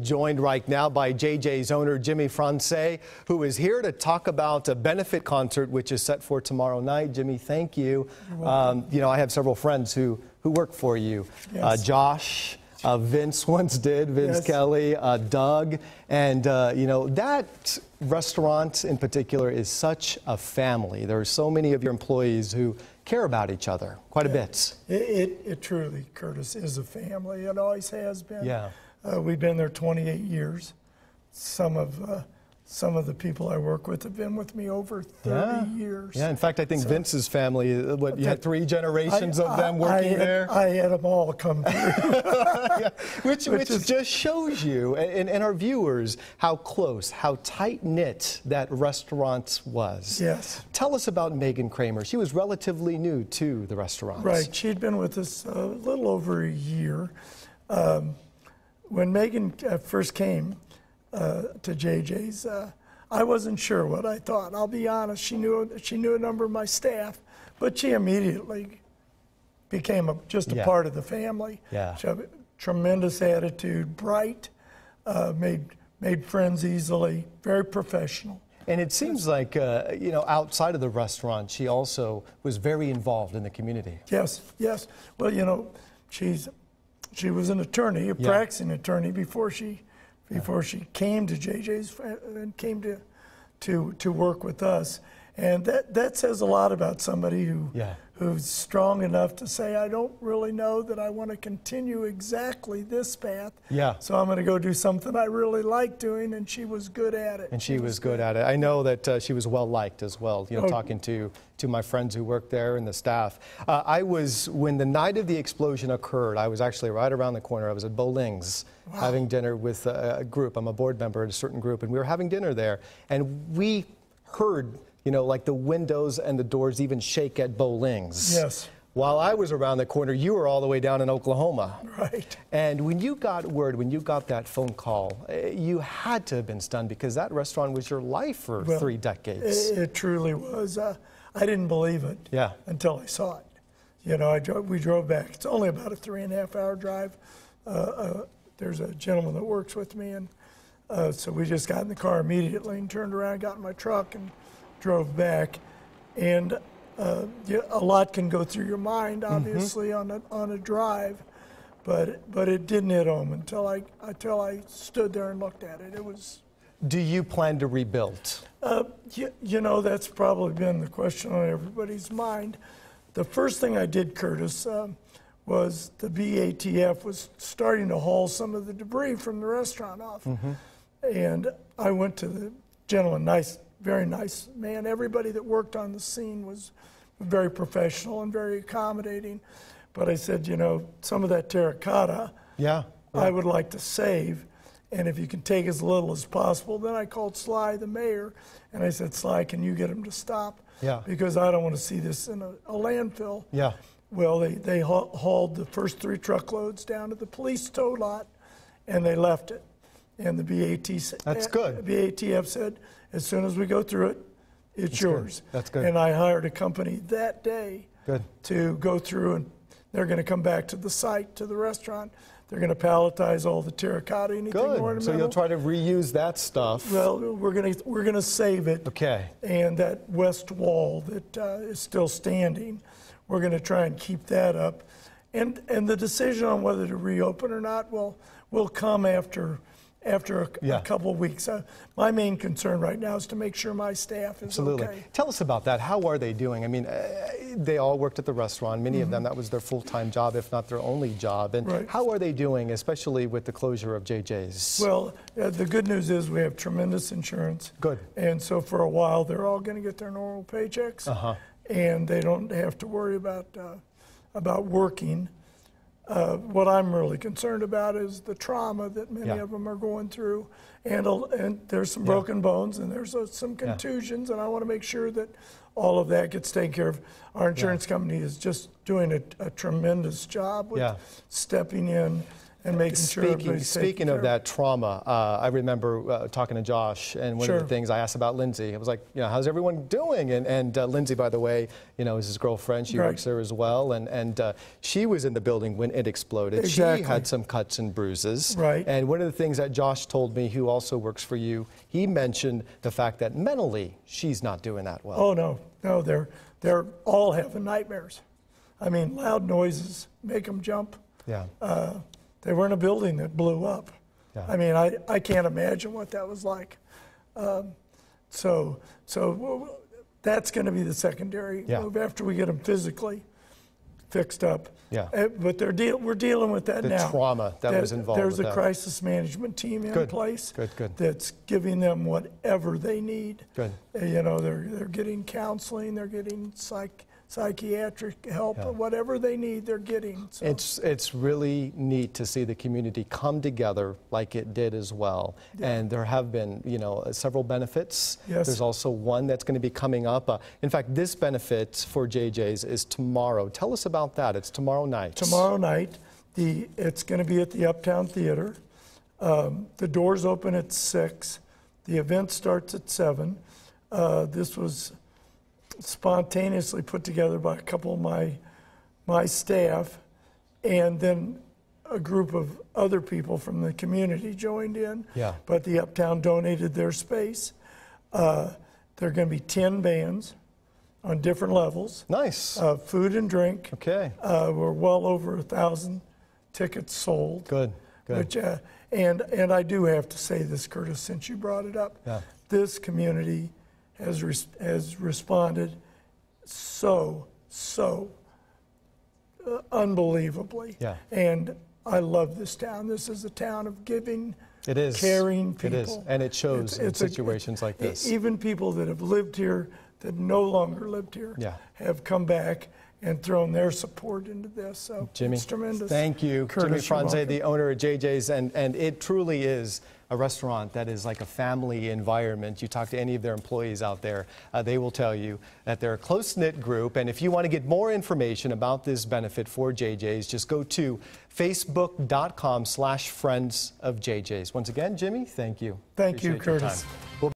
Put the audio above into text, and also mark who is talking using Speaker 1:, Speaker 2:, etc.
Speaker 1: Joined right now by JJ's owner, Jimmy Frantze, who is here to talk about a benefit concert which is set for tomorrow night. Jimmy, thank you. I have several friends who work for you. Yes. Josh, Vince once did, Vince yes. Kelly, Doug, and that restaurant in particular is such a family. There are so many of your employees who care about each other quite a bit.
Speaker 2: It truly, Curtis, is a family. It always has been.
Speaker 1: Yeah.
Speaker 2: We've been there 28 years. Some of the people I work with have been with me over 30 years.
Speaker 1: Yeah, in fact, I think Vince's family, you had 3 generations of them working there?
Speaker 2: I had them all come through.
Speaker 1: Yeah, which just shows you and our viewers how close, how tight-knit that restaurant was.
Speaker 2: Yes.
Speaker 1: Tell us about Megan Kramer. She was relatively new to the restaurant.
Speaker 2: Right. She'd been with us a little over a year. When Megan first came to JJ's, I wasn't sure what I thought. I'll be honest. She knew a number of my staff, but she immediately became just a part of the family.
Speaker 1: Yeah.
Speaker 2: She had a tremendous attitude, bright, made friends easily, very professional.
Speaker 1: And it seems like, outside of the restaurant, she also was very involved in the community.
Speaker 2: Yes, yes. Well, she was an attorney, a practicing attorney before she came to JJ's and came to work with us. And that says a lot about somebody who's strong enough to say, I don't really know that I want to continue exactly this path.
Speaker 1: Yeah.
Speaker 2: So I'm going to go do something I really like doing, and she was good at it.
Speaker 1: And she was good at it. I know that she was well liked as well, talking to my friends who worked there and the staff. When the night of the explosion occurred, I was actually right around the corner. I was at Bowling's having dinner with a group. I'm a board member at a certain group, and we were having dinner there. And we heard like the windows and the doors even shake at Bowling's.
Speaker 2: Yes.
Speaker 1: While I was around the corner, you were all the way down in Oklahoma.
Speaker 2: Right.
Speaker 1: And when you got that phone call, you had to have been stunned because that restaurant was your life for 3 decades.
Speaker 2: It truly was. I didn't believe it until I saw it. We drove back. It's only about a 3.5-hour drive. There's a gentleman that works with me, and so we just got in the car immediately and turned around, got in my truck, and drove back. And a lot can go through your mind, obviously, on a drive, but it didn't hit home until I stood there and looked at it. It was.
Speaker 1: Do you plan to rebuild?
Speaker 2: That's probably been the question on everybody's mind. The first thing I did, Curtis, was the BATF was starting to haul some of the debris from the restaurant off, and I went to the gentleman, very nice man. Everybody that worked on the scene was very professional and very accommodating. But I said, some of that terracotta, I would like to save. And if you can take as little as possible. Then I called Sly, the mayor, and I said, Sly, can you get him to stop?
Speaker 1: Yeah.
Speaker 2: Because I don't want to see this in a landfill.
Speaker 1: Yeah.
Speaker 2: Well, they hauled the first 3 truckloads down to the police tow lot, and they left it. And the BATF said, as soon as we go through it, it's yours.
Speaker 1: That's good.
Speaker 2: And I hired a company that day to go through, and they're going to come back to the site, to the restaurant. They're going to palletize all the terracotta, anything ornamental.
Speaker 1: So you'll try to reuse that stuff.
Speaker 2: Well, we're going to save it.
Speaker 1: Okay.
Speaker 2: And that west wall that is still standing, we're going to try and keep that up. And the decision on whether to reopen or not will come after a couple of weeks. My main concern right now is to make sure my staff is okay.
Speaker 1: Tell us about that. How are they doing? I mean, they all worked at the restaurant. Many of them, that was their full-time job, if not their only job. And how are they doing, especially with the closure of JJ's?
Speaker 2: Well, the good news is we have tremendous insurance.
Speaker 1: Good.
Speaker 2: And so for a while, they're all going to get their normal paychecks. And they don't have to worry about working. What I'm really concerned about is the trauma that many of them are going through, and there's some broken bones, and there's some contusions, and I want to make sure that all of that gets taken care of. Our insurance company is just doing a tremendous job with stepping in and making sure everybody's
Speaker 1: Speaking of that trauma, I remember talking to Josh, and one of the things I asked about Lindsay, I was like, how's everyone doing? And Lindsay, by the way, is his girlfriend. She works there as well, and she was in the building when it exploded.
Speaker 2: Exactly.
Speaker 1: She had some cuts and bruises.
Speaker 2: Right.
Speaker 1: And one of the things that Josh told me, who also works for you, he mentioned the fact that mentally she's not doing that well.
Speaker 2: Oh no, they're all having nightmares. I mean, loud noises make them jump.
Speaker 1: Yeah.
Speaker 2: They were in a building that blew up.
Speaker 1: Yeah.
Speaker 2: I mean, I can't imagine what that was like. So that's going to be the secondary move after we get them physically fixed up.
Speaker 1: Yeah.
Speaker 2: But we're dealing with that now.
Speaker 1: The trauma that was involved
Speaker 2: There's
Speaker 1: with
Speaker 2: a
Speaker 1: that.
Speaker 2: crisis management team in place.
Speaker 1: Good.
Speaker 2: That's giving them whatever they need.
Speaker 1: Good.
Speaker 2: They're getting counseling. They're getting psychiatric help, whatever they need, they're getting. So.
Speaker 1: It's really neat to see the community come together like it did as well. And there have been, several benefits.
Speaker 2: Yes.
Speaker 1: There's also one that's going to be coming up. In fact, this benefit for JJ's is tomorrow. Tell us about that. It's tomorrow night.
Speaker 2: Tomorrow night, it's going to be at the Uptown Theater. The doors open at 6. The event starts at 7. This was spontaneously put together by a couple of my staff, and then a group of other people from the community joined in.
Speaker 1: Yeah.
Speaker 2: But the Uptown donated their space. There are going to be 10 bands on different levels.
Speaker 1: Nice.
Speaker 2: Food and drink.
Speaker 1: Okay.
Speaker 2: We're well over 1,000 tickets sold.
Speaker 1: Good.
Speaker 2: Which, and I do have to say this, Curtis, since you brought it up.
Speaker 1: Yeah.
Speaker 2: This community has responded so unbelievably.
Speaker 1: Yeah.
Speaker 2: And I love this town. This is a town of giving,
Speaker 1: It is.
Speaker 2: caring people.
Speaker 1: It is, and it shows in situations like this.
Speaker 2: Even people that have lived here, that no longer lived here, have come back and thrown their support into this. So
Speaker 1: Jimmy,
Speaker 2: it's tremendous.
Speaker 1: Thank you.
Speaker 2: Curtis,
Speaker 1: Jimmy Frantze, the owner of JJ's, and it truly is a restaurant that is like a family environment. You talk to any of their employees out there, they will tell you that they're a close-knit group. And if you want to get more information about this benefit for JJ's, just go to facebook.com/friends of JJ's. Once again, Jimmy, thank you.
Speaker 2: Thank you,
Speaker 1: Appreciate your
Speaker 2: Curtis.
Speaker 1: time.